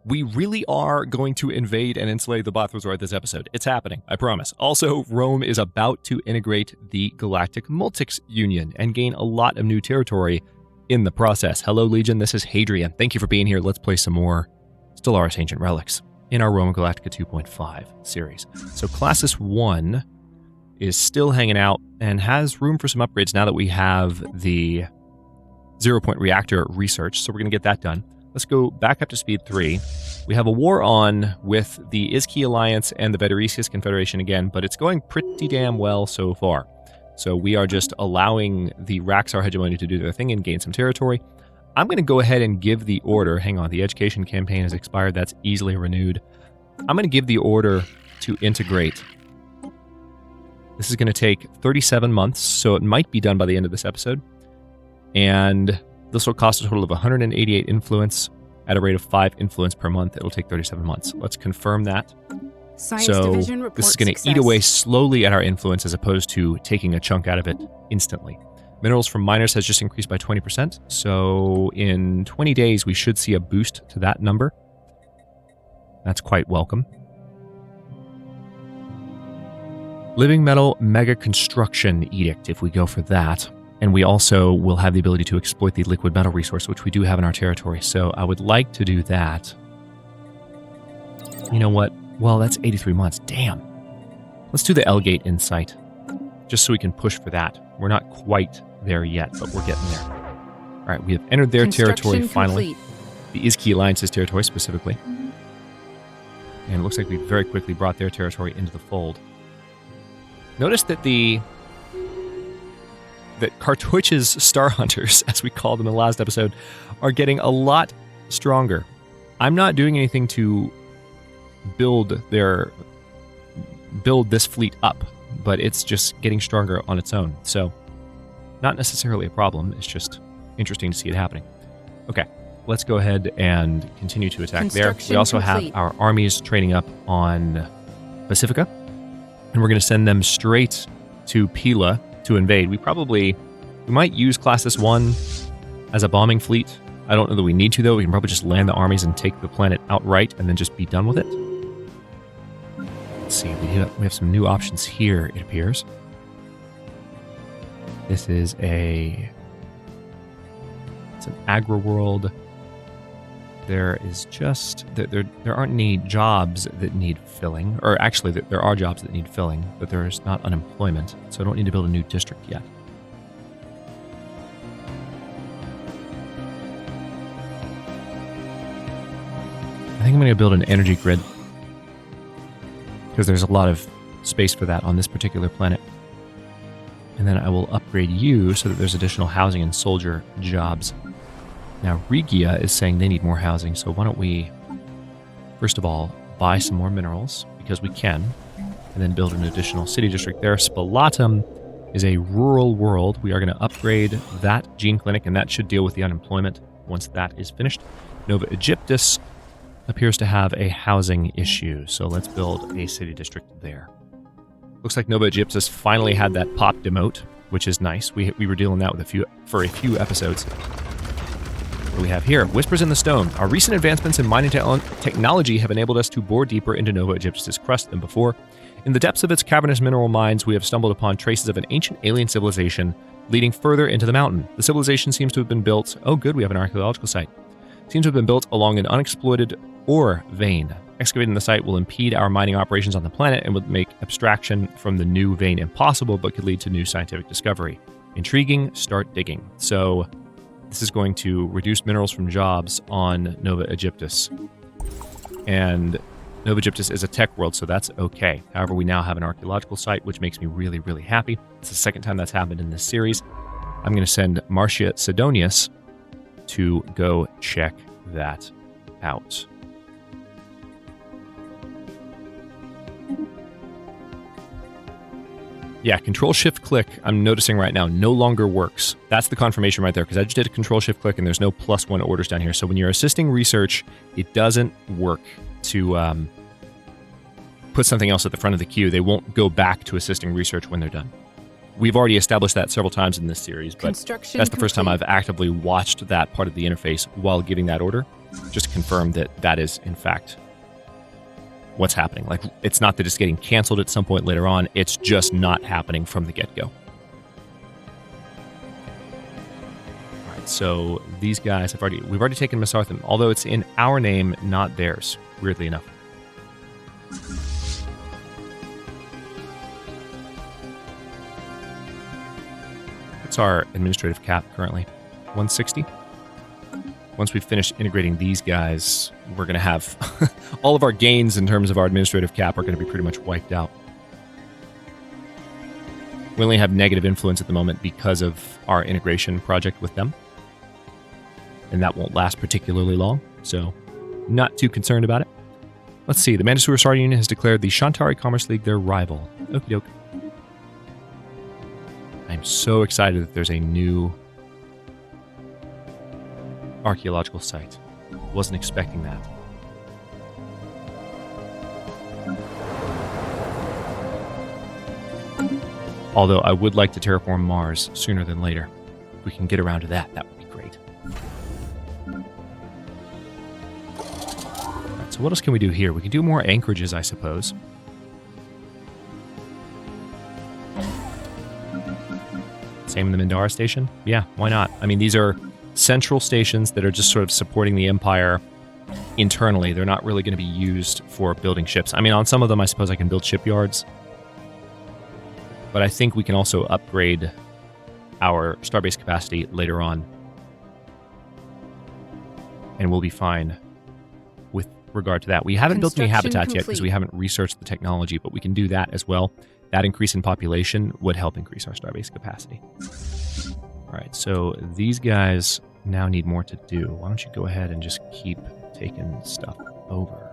We really are going to invade and enslave the Bothrosaur this episode. It's happening, I promise. Also, Rome is about to integrate the Galactic Multyx Union and gain a lot of new territory in the process. Hello, Legion. This is Hadrian. Thank you for being here. Let's play some more Stellaris Ancient Relics in our Roma Galactica 2.5 series. So Classis 1 is still hanging out and has room for some upgrades now that we have the 0-point reactor research. So we're going to get that done. Let's go back up to speed 3. We have a war on with the Iski Alliance and the Vetericius Confederation again, but it's going pretty damn well so far. So we are just allowing the Raxar hegemony to do their thing and gain some territory. I'm going to go ahead and give the order. Hang on, the education campaign has expired. That's easily renewed. I'm going to give the order to integrate. This is going to take 37 months, so it might be done by the end of this episode. And this will cost a total of 188 influence at a rate of 5 influence per month. It'll take 37 months. Let's confirm that. Science so Division reports this is going to success. eat away slowly at our influence as opposed to taking a chunk out of it instantly. Minerals from miners has just increased by 20%. So in 20 days, we should see a boost to that number. That's quite welcome. Living Metal Mega Construction Edict, if we go for that. And we also will have the ability to exploit the liquid metal resource, which we do have in our territory. So I would like to do that. You know what? Well, that's 83 months. Damn. Let's do the L-Gate Insight, just so we can push for that. We're not quite there yet, but we're getting there. All right, we have entered their territory finally. The Iski Alliance's territory specifically. And it looks like we very quickly brought their territory into the fold. Notice that Cartouche's Star Hunters, as we called them in the last episode, are getting a lot stronger. I'm not doing anything to build this fleet up, but it's just getting stronger on its own. So, not necessarily a problem. It's just interesting to see it happening. Okay, let's go ahead and continue to attack there. We also have our armies training up on Pacifica, and we're going to send them straight to Pila to invade. We might use Classis 1 as a bombing fleet. I don't know that we need to, though. We can probably just land the armies and take the planet outright and then just be done with it. Let's see, we have some new options here, it appears. This is it's an agri-world. There aren't any jobs that need filling, or actually there are jobs that need filling, but there's not unemployment, so I don't need to build a new district yet. I think I'm going to build an energy grid, because there's a lot of space for that on this particular planet. And then I will upgrade you so that there's additional housing and soldier jobs. Now, Regia is saying they need more housing, so why don't we, first of all, buy some more minerals, because we can, and then build an additional city district there. Spalatum is a rural world. We are going to upgrade that gene clinic, and that should deal with the unemployment once that is finished. Nova Egyptus appears to have a housing issue, so let's build a city district there. Looks like Nova Egyptus finally had that pop demote, which is nice. We were dealing that with for a few episodes. What do we have here? Whispers in the Stone. Our recent advancements in mining technology have enabled us to bore deeper into Nova Egyptus' crust than before. In the depths of its cavernous mineral mines, we have stumbled upon traces of an ancient alien civilization leading further into the mountain. The civilization seems to have been built... Oh, good, we have an archaeological site. Seems to have been built along an unexploited ore vein. Excavating the site will impede our mining operations on the planet and would make abstraction from the new vein impossible, but could lead to new scientific discovery. Intriguing, start digging. So this is going to reduce minerals from jobs on Nova Egyptus. And Nova Egyptus is a tech world, so that's okay. However, we now have an archaeological site, which makes me really, really happy. It's the second time that's happened in this series. I'm going to send Marcia Sidonius to go check that out. Yeah, Control-Shift-Click, I'm noticing right now, no longer works. That's the confirmation right there, because I just did a Control-Shift-Click and there's no +1 orders down here. So when you're assisting research, it doesn't work to put something else at the front of the queue. They won't go back to assisting research when they're done. we've already established that several times in this series, but that's the first time I've actively watched that part of the interface while giving that order, just to confirm that that is, in fact, what's happening. Like, it's not that it's getting canceled at some point later on, it's just not happening from the get-go. All right, so these guys we've already taken Masartham, although it's in our name, not theirs, weirdly enough. What's our administrative cap currently? 160? Once we finish integrating these guys, we're going to have all of our gains in terms of our administrative cap are going to be pretty much wiped out. We only have negative influence at the moment because of our integration project with them. And that won't last particularly long, so not too concerned about it. Let's see, the Mandatory Star Union has declared the Shantari Commerce League their rival. Okie doke. I'm so excited that there's a new archaeological site. Wasn't expecting that. Although I would like to terraform Mars sooner than later. If we can get around to that, that would be great. Alright, so what else can we do here? We can do more anchorages, I suppose. Same in the Mindara station? Yeah, why not? I mean, these are central stations that are just sort of supporting the Empire internally. They're not really going to be used for building ships. I mean, on some of them, I suppose I can build shipyards. But I think we can also upgrade our starbase capacity later on. And we'll be fine with regard to that. We haven't built any habitats yet because we haven't researched the technology, but we can do that as well. That increase in population would help increase our starbase capacity. All right, so these guys now need more to do. Why don't you go ahead and just keep taking stuff over?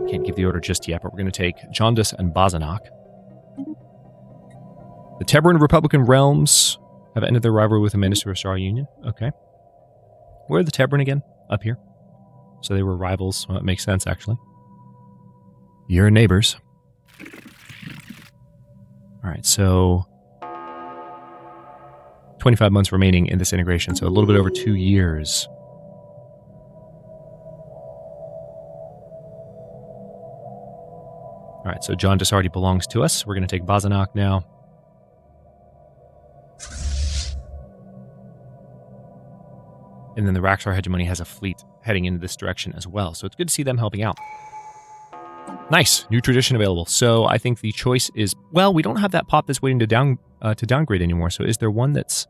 Can't give the order just yet, but we're going to take Jaundice and Bazanok. The Teberan Republican realms have ended their rivalry with the Mandatory Star Union. Okay. Where are the Teberan again? Up here. So they were rivals. Well, that makes sense, actually. You're neighbors. All right, so 25 months remaining in this integration, so a little bit over 2 years. All right, so Jaundice already belongs to us. We're going to take Bazanok now. And then the Raxar Hegemony has a fleet heading into this direction as well, so it's good to see them helping out. Nice, new tradition available. So I think the choice is, well, we don't have that pop that's waiting to downgrade anymore. So is there one that's...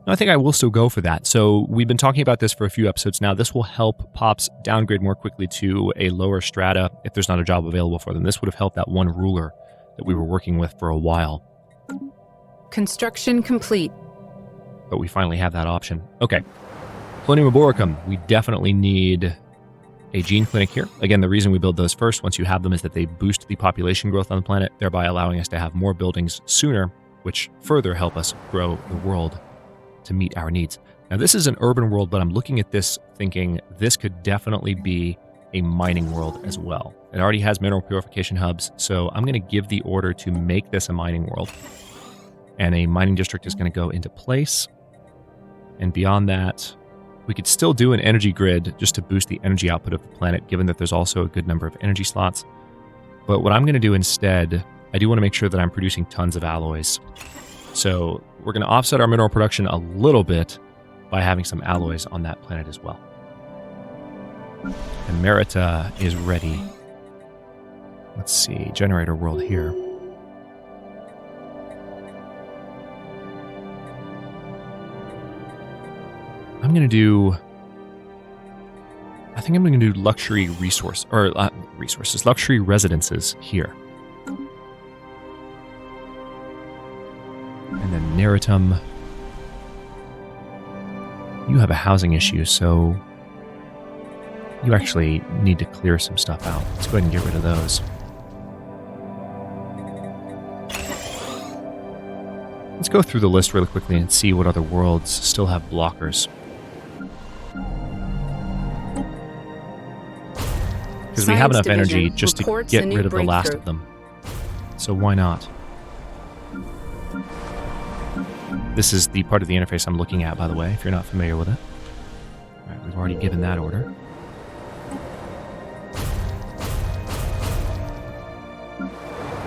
No, I think I will still go for that. So we've been talking about this for a few episodes now. This will help pops downgrade more quickly to a lower strata if there's not a job available for them. This would have helped that one ruler that we were working with for a while. Construction complete. But we finally have that option. Okay. Plonium Arboricum. We definitely need a gene clinic here. Again, the reason we build those first, once you have them, is that they boost the population growth on the planet, thereby allowing us to have more buildings sooner, which further help us grow the world to meet our needs. Now, this is an urban world, but I'm looking at this thinking this could definitely be a mining world as well. It already has mineral purification hubs, so I'm going to give the order to make this a mining world. And a mining district is going to go into place. And beyond that, we could still do an energy grid just to boost the energy output of the planet, given that there's also a good number of energy slots. But what I'm going to do instead, I do want to make sure that I'm producing tons of alloys. So we're going to offset our mineral production a little bit by having some alloys on that planet as well. And Merita is ready. Let's see, generator world here. I'm going to do... I think I'm going to do luxury resources, luxury residences here. And then Neritum. You have a housing issue, so you actually need to clear some stuff out. Let's go ahead and get rid of those. Let's go through the list really quickly and see what other worlds still have blockers. Because we have enough energy just to get rid of the last of them. so why not? This is the part of the interface I'm looking at, by the way, if you're not familiar with it. All right, we've already given that order.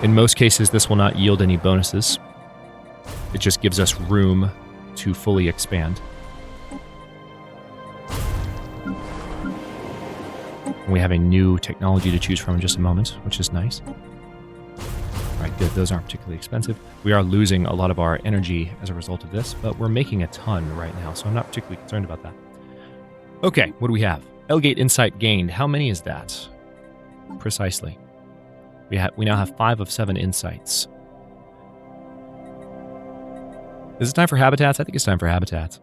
In most cases, this will not yield any bonuses. It just gives us room to fully expand. And we have a new technology to choose from in just a moment, which is nice. All right, good. Those aren't particularly expensive. We are losing a lot of our energy as a result of this, but we're making a ton right now, so I'm not particularly concerned about that. Okay, what do we have? Elgate Insight gained. How many is that? Precisely. We now have 5 of 7 insights. Is it time for habitats? I think it's time for habitats.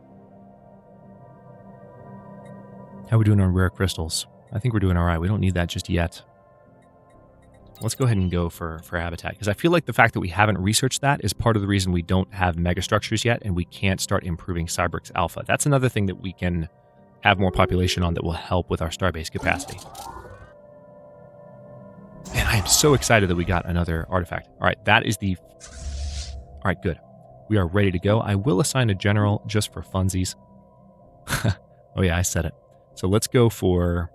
How are we doing on rare crystals? I think we're doing all right. We don't need that just yet. Let's go ahead and go for habitat, because I feel like the fact that we haven't researched that is part of the reason we don't have megastructures yet, and we can't start improving Cybrix Alpha. That's another thing that we can have more population on that will help with our starbase capacity. Man, I am so excited that we got another artifact. All right, that is the... All right, good. We are ready to go. I will assign a general just for funsies. Oh yeah, I said it. So let's go for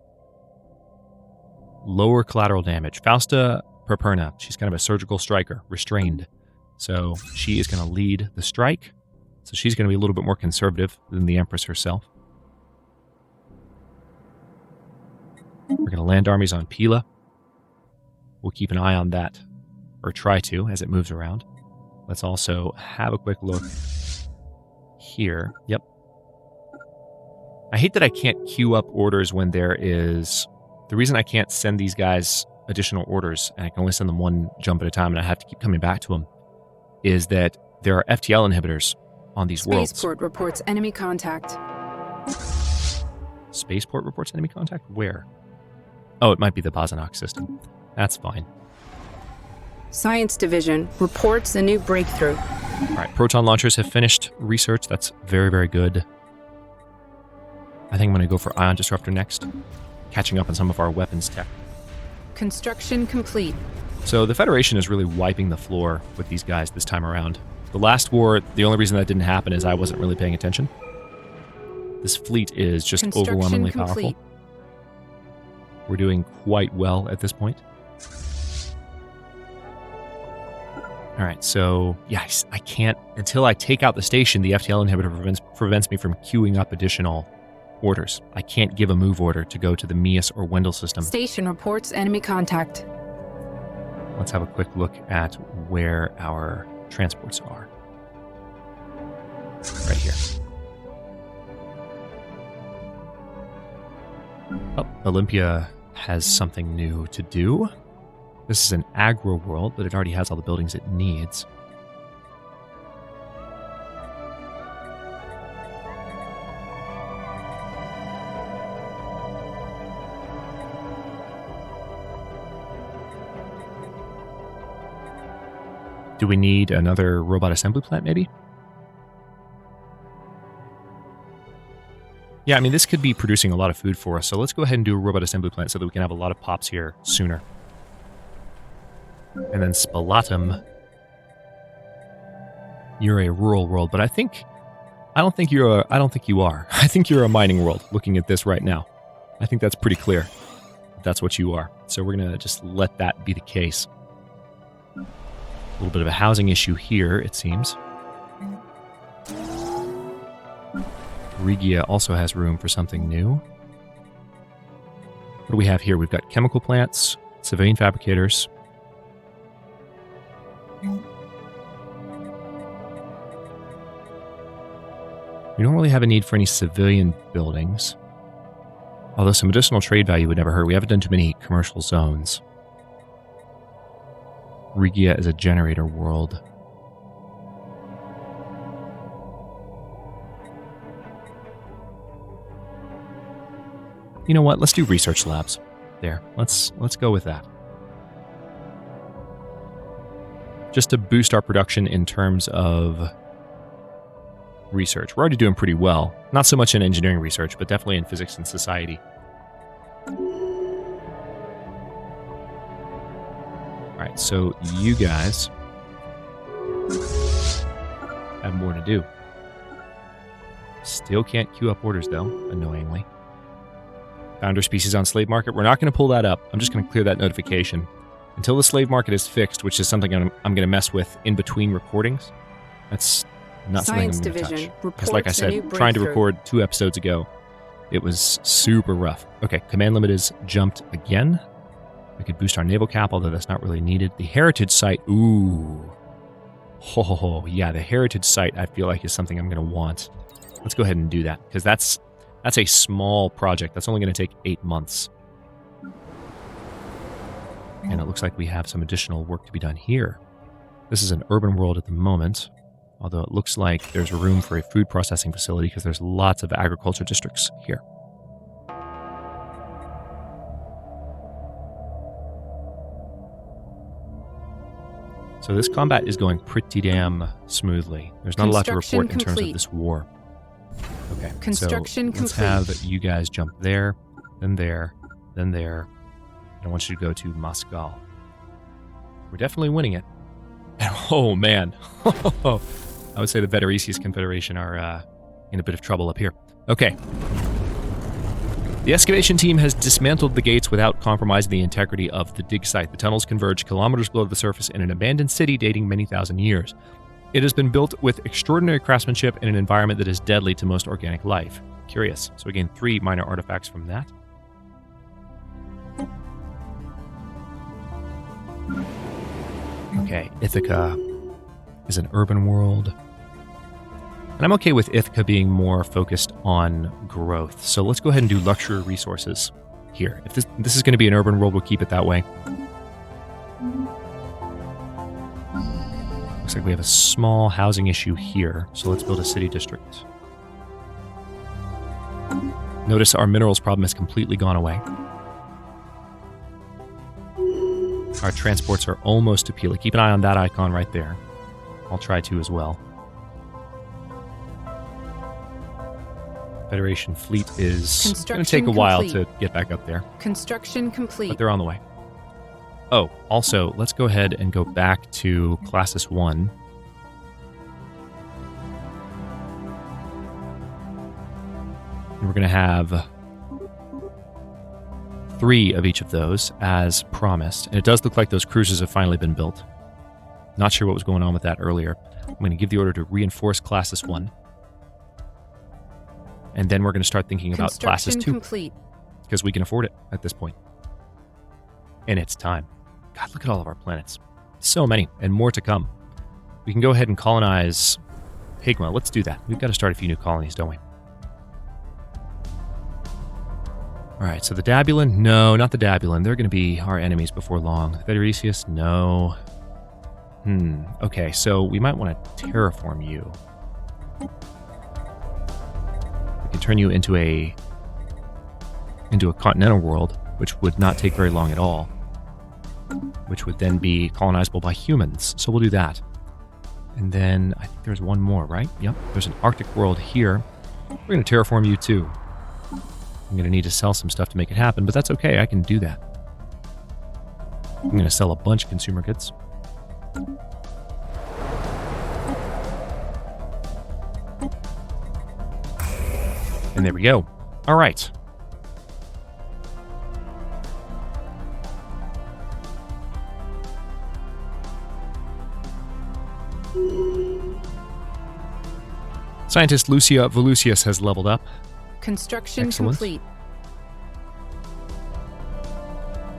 lower collateral damage. Fausta Perperna. She's kind of a surgical striker, restrained. So she is going to lead the strike. So she's going to be a little bit more conservative than the Empress herself. We're going to land armies on Pila. We'll keep an eye on that, or try to, as it moves around. Let's also have a quick look here. Yep. I hate that I can't queue up orders when there is... The reason I can't send these guys additional orders, and I can only send them one jump at a time, and I have to keep coming back to them, is that there are FTL inhibitors on these worlds. Spaceport reports enemy contact. Spaceport reports enemy contact? Where? Oh, it might be the Bozanok system. That's fine. Science Division reports a new breakthrough. All right, proton launchers have finished research. That's very, very good. I think I'm going to go for Ion Disruptor next. Catching up on some of our weapons tech. Construction complete. So the Federation is really wiping the floor with these guys this time around. The last war, the only reason that didn't happen is I wasn't really paying attention. This fleet is just overwhelmingly powerful. We're doing quite well at this point. All right, so yes, I can't, until I take out the station, the FTL inhibitor prevents me from queuing up additional orders. I can't give a move order to go to the Mias or Wendell system. Station reports enemy contact. Let's have a quick look at where our transports are. Right here. Oh, Olympia has something new to do. This is an agro world, but it already has all the buildings it needs. Do we need another robot assembly plant, maybe? Yeah, I mean, this could be producing a lot of food for us, so let's go ahead and do a robot assembly plant so that we can have a lot of pops here sooner. And then Spalatum. You're a rural world, but I don't think you are. I think you're a mining world, looking at this right now. I think that's pretty clear. That's what you are. So we're going to just let that be the case. A little bit of a housing issue here, it seems. Regia also has room for something new. What do we have here? We've got chemical plants, civilian fabricators. We don't really have a need for any civilian buildings. Although some additional trade value would never hurt. We haven't done too many commercial zones. Regia is a generator world. You know what? Let's do research labs. There. Let's go with that. Just to boost our production in terms of research. We're already doing pretty well. Not so much in engineering research, but definitely in physics and society. All Alright, so you guys have more to do. Still can't queue up orders, though, annoyingly. Founder species on slave market. We're not going to pull that up. I'm just going to clear that notification. Until the slave market is fixed, which is something I'm going to mess with in between recordings. That's not Science something I'm going to Division touch. Because like I reports a new said, trying to breakthrough. record 2 episodes ago, it was super rough. Okay, command limit is jumped again. We could boost our naval cap, although that's not really needed. The heritage site, ooh. Oh, yeah, the heritage site I feel like is something I'm going to want. Let's go ahead and do that, because that's a small project. That's only going to take 8 months. And it looks like we have some additional work to be done here. This is an urban world at the moment, although it looks like there's room for a food processing facility because there's lots of agriculture districts here. So this combat is going pretty damn smoothly. There's not a lot to report in terms of this war. Okay, Construction so let's complete. have you guys jump there, then there, then there. And I want you to go to Moscow. We're definitely winning it. Oh, man. I would say the Veterisius Confederation are in a bit of trouble up here. Okay. The excavation team has dismantled the gates without compromising the integrity of the dig site. The tunnels converge kilometers below the surface in an abandoned city dating many thousand years. It has been built with extraordinary craftsmanship in an environment that is deadly to most organic life. Curious. So we gain 3 minor artifacts from that. Okay, Ithaca is an urban world. And I'm okay with Ithaca being more focused on growth. So let's go ahead and do luxury resources here. If this is going to be an urban world, we'll keep it that way. Looks like we have a small housing issue here. So let's build a city district. Notice our minerals problem has completely gone away. Our transports are almost to Pila. Keep an eye on that icon right there. I'll try to as well. Federation fleet is going to take a while to get back up there. Construction complete. But they're on the way. Oh, also, let's go ahead and go back to Classis 1. And we're going to have 3 of each of those as promised. And it does look like those cruisers have finally been built. Not sure what was going on with that earlier. I'm going to give the order to reinforce Classis 1. And then we're going to start thinking about Classis 2. Complete. Because we can afford it at this point. And it's time. God, look at all of our planets. So many, and more to come. We can go ahead and colonize Pigma. Let's do that. We've got to start a few new colonies, don't we? Alright, so the Dabulan? No, not the Dabulan. They're going to be our enemies before long. The Veterisius? No. Okay, so we might want to terraform you. We can turn you into a continental world, which would not take very long at all. Which would then be colonizable by humans. So we'll do that. And then I think there's one more, right? Yep, there's an Arctic world here. We're going to terraform you too. I'm going to need to sell some stuff to make it happen, but that's okay. I can do that. I'm going to sell a bunch of consumer goods. And there we go. All right. Scientist Lucia Volusius has leveled up. Construction Excellent. complete.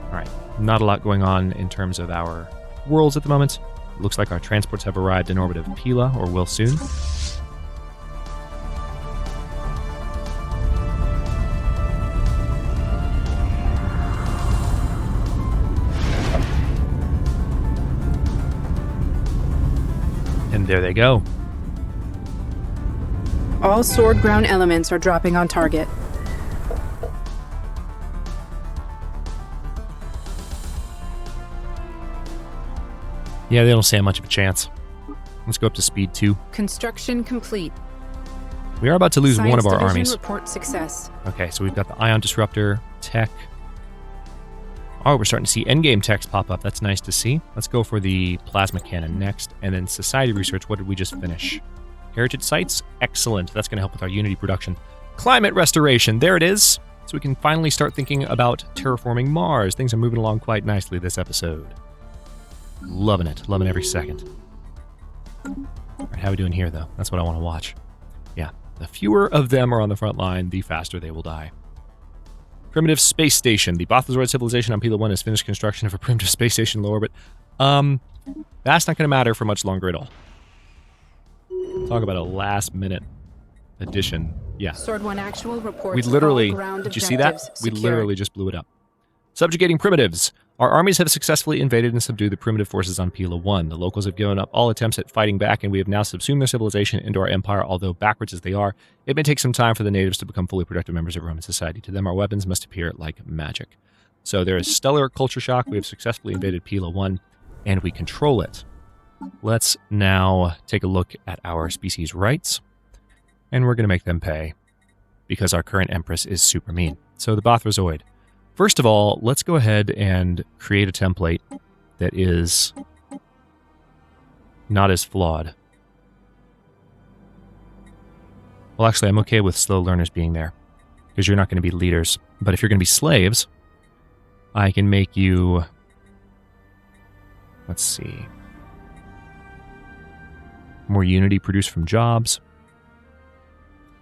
All right. Not a lot going on in terms of our worlds at the moment. It looks like our transports have arrived in orbit of Pila, or will soon. And there they go. All sword ground elements are dropping on target. Yeah, they don't stand much of a chance. Let's go up to speed 2. Construction complete. We are about to lose one of our Division armies. report success. Okay, so we've got the Ion Disruptor, Tech, Oh, we're starting to see endgame text pop up. That's nice to see. Let's go for the plasma cannon next. And then society research. What did we just finish? Heritage sites? Excellent. That's going to help with our Unity production. Climate restoration. There it is. So we can finally start thinking about terraforming Mars. Things are moving along quite nicely this episode. Loving it. Loving every second. All right, how are we doing here, though? That's what I want to watch. Yeah. The fewer of them are on the front line, the faster they will die. Primitive space station. The Bothroid civilization on Pila 1 has finished construction of a primitive space station in low orbit. That's not going to matter for much longer at all. Talk about a last-minute addition. Yeah. Sword 1 actual reports. We literally, all ground did you see that? objectives We secured. literally just blew it up. Subjugating primitives. Our armies have successfully invaded and subdued the primitive forces on Pila 1. The locals have given up all attempts at fighting back, and we have now subsumed their civilization into our empire. Although backwards as they are, it may take some time for the natives to become fully productive members of Roman society. To them, our weapons must appear like magic. So there is stellar culture shock. We have successfully invaded Pila 1, and we control it. Let's now take a look at our species rights, and we're going to make them pay, because our current empress is super mean. So the Bothrozoid. First of all, let's go ahead and create a template that is not as flawed. Well, actually, I'm okay with slow learners being there, because you're not going to be leaders. But if you're going to be slaves, I can make you... Let's see. More unity produced from jobs.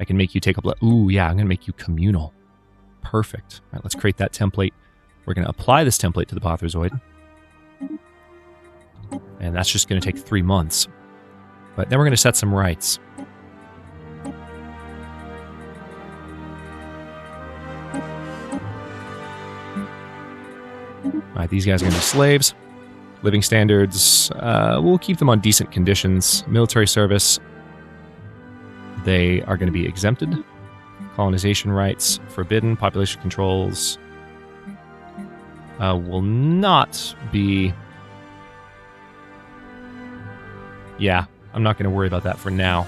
I can make you take up... Ooh, yeah, I'm going to make you communal. Perfect. All right, let's create that template. We're going to apply this template to the Bothrozoid. And that's just going to take 3 months. But then we're going to set some rights. All right, these guys are going to be slaves. Living standards, we'll keep them on decent conditions. Military service, they are going to be exempted. Colonization rights, forbidden. Population controls will not be... Yeah, I'm not going to worry about that for now.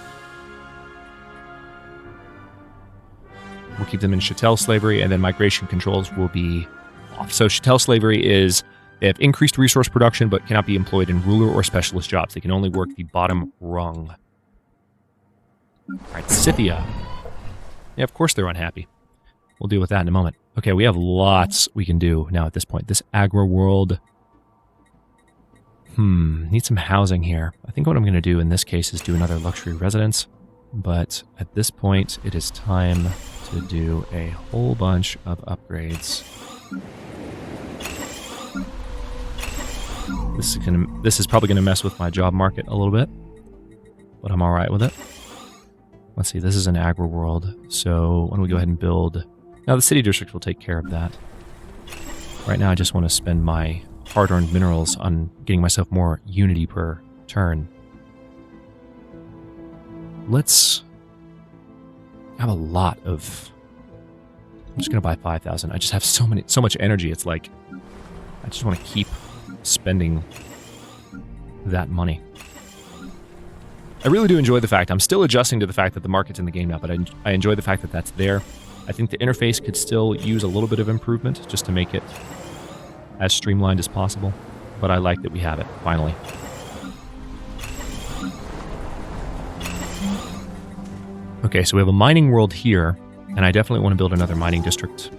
We'll keep them in chattel slavery, and then migration controls will be off. So chattel slavery is they have increased resource production, but cannot be employed in ruler or specialist jobs. They can only work the bottom rung. All right, Scythia. Yeah, of course they're unhappy. We'll deal with that in a moment. Okay, we have lots we can do now at this point. This agro world. Need some housing here. I think what I'm going to do in this case is do another luxury residence. But at this point, it is time to do a whole bunch of upgrades. This is probably going to mess with my job market a little bit, but I'm all right with it. Let's see, this is an agro world, so why don't we go ahead and build... Now, the city district will take care of that. Right now, I just want to spend my hard-earned minerals on getting myself more unity per turn. Let's... I have a lot of... I'm just going to buy 5,000. I just have so much energy, it's like... I just want to keep spending that money. I really do enjoy the fact, I'm still adjusting to the fact that the market's in the game now, but I enjoy the fact that that's there. I think the interface could still use a little bit of improvement just to make it as streamlined as possible, but I like that we have it, finally. Okay, so we have a mining world here, and I definitely want to build another mining district.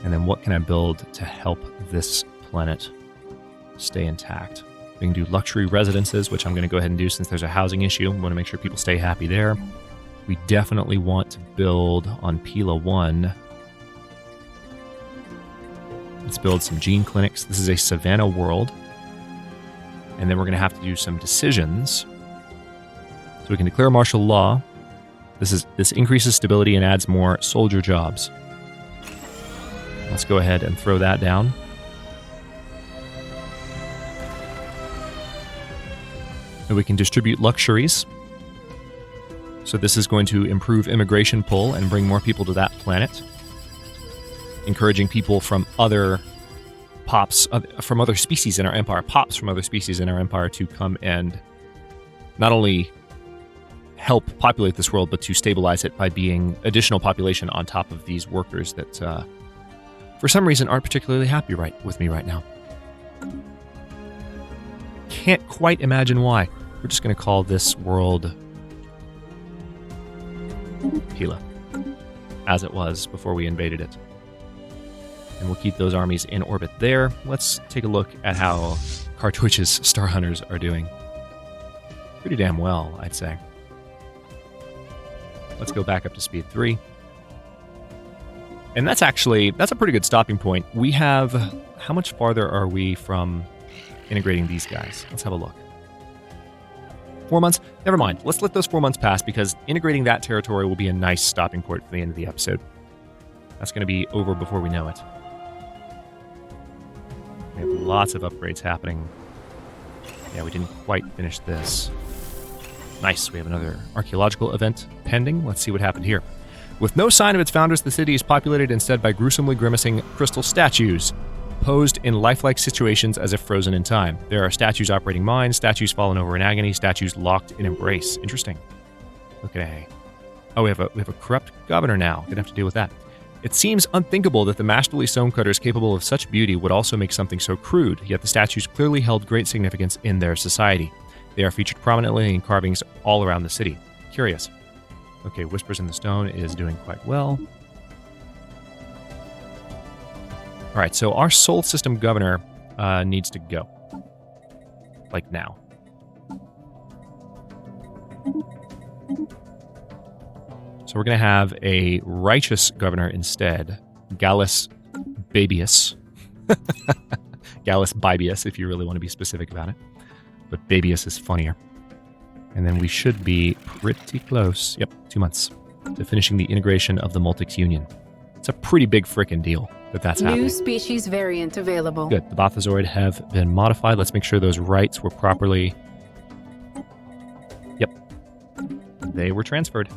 And then what can I build to help this planet stay intact? We can do luxury residences, which I'm going to go ahead and do since there's a housing issue. We want to make sure people stay happy there. We definitely want to build on Pila 1. Let's build some gene clinics. This is a savanna world. And then we're going to have to do some decisions. So we can declare martial law. This increases stability and adds more soldier jobs. Let's go ahead and throw that down. And we can distribute luxuries. So this is going to improve immigration pull and bring more people to that planet. Encouraging people from other from other species in our empire, from other species in our empire to come and not only help populate this world, but to stabilize it by being additional population on top of these workers that for some reason, aren't particularly happy with me right now. Can't quite imagine why. We're just going to call this world Pila, as it was before we invaded it. And we'll keep those armies in orbit there. Let's take a look at how Cartouche's Star Hunters are doing. Pretty damn well, I'd say. Let's go back up to speed 3. And that's a pretty good stopping point. We have, how much farther are we from integrating these guys? Let's have a look. 4 months? Never mind. Let's let those 4 months pass because integrating that territory will be a nice stopping point for the end of the episode. That's going to be over before we know it. We have lots of upgrades happening. Yeah, we didn't quite finish this. Nice. We have another archaeological event pending. Let's see what happened here. With no sign of its founders, the city is populated instead by gruesomely grimacing crystal statues, posed in lifelike situations as if frozen in time. There are statues operating mines, statues fallen over in agony, statues locked in embrace. Interesting. Okay. Oh, we have a corrupt governor now. Gonna have to deal with that. It seems unthinkable that the masterly stonecutters capable of such beauty would also make something so crude, yet the statues clearly held great significance in their society. They are featured prominently in carvings all around the city. Curious. Okay, Whispers in the Stone is doing quite well. All right, so our Sol System governor needs to go. Like now. So we're going to have a righteous governor instead. Gallus Babius. Gallus Bibius, if you really want to be specific about it. But Babius is funnier. And then we should be pretty close. Yep, 2 months to finishing the integration of the Multyx Union. It's a pretty big frickin' deal that's happening. New species variant available. Good. The Bathozoid have been modified. Let's make sure those rights were properly... Yep. They were transferred.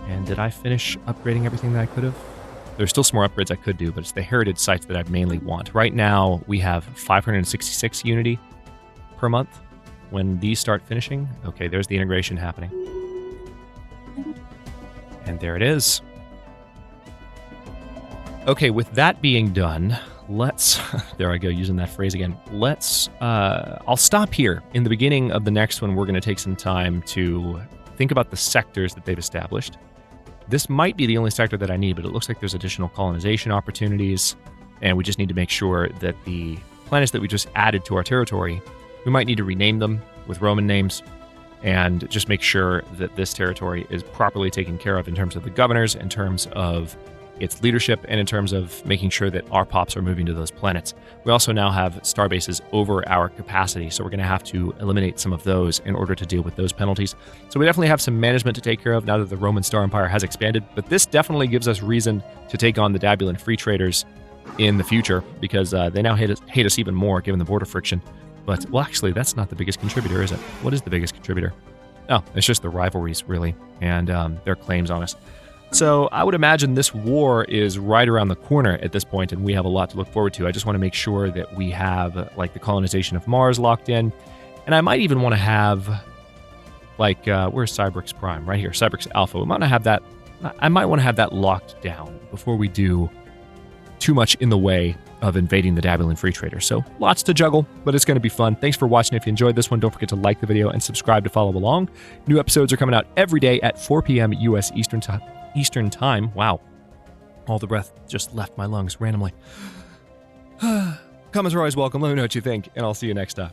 And did I finish upgrading everything that I could have? There's still some more upgrades I could do, but it's the heritage sites that I mainly want. Right now, we have 566 Unity per month. When these start finishing, okay, there's the integration happening. And there it is. Okay, with that being done, let's... There I go, using that phrase again. Let's... I'll stop here. In the beginning of the next one, we're going to take some time to think about the sectors that they've established. This might be the only sector that I need, but it looks like there's additional colonization opportunities, and we just need to make sure that the planets that we just added to our territory, we might need to rename them with Roman names, and just make sure that this territory is properly taken care of in terms of the governors, in terms of its leadership, and in terms of making sure that our pops are moving to those planets. We also now have star bases over our capacity, so we're going to have to eliminate some of those in order to deal with those penalties. So we definitely have some management to take care of now that the Roman Star Empire has expanded, but this definitely gives us reason to take on the Dabulan free traders in the future, because they now hate us even more given the border friction. But, well, actually, that's not the biggest contributor, is it? What is the biggest contributor? Oh, it's just the rivalries, really, and their claims on us. So I would imagine this war is right around the corner at this point, and we have a lot to look forward to. I just want to make sure that we have, like, the colonization of Mars locked in, and I might even want to have, like, where's Cybrix Prime? Right here, Cybrix Alpha. We might not have that. I might want to have that locked down before we do too much in the way of invading the Dabulan free trader. So lots to juggle, but it's going to be fun. Thanks for watching. If you enjoyed this one, don't forget to like the video and subscribe to follow along. New episodes are coming out every day at 4 p.m. U.S. Eastern Time. Wow. All the breath just left my lungs randomly. Comments are always welcome. Let me know what you think, and I'll see you next time.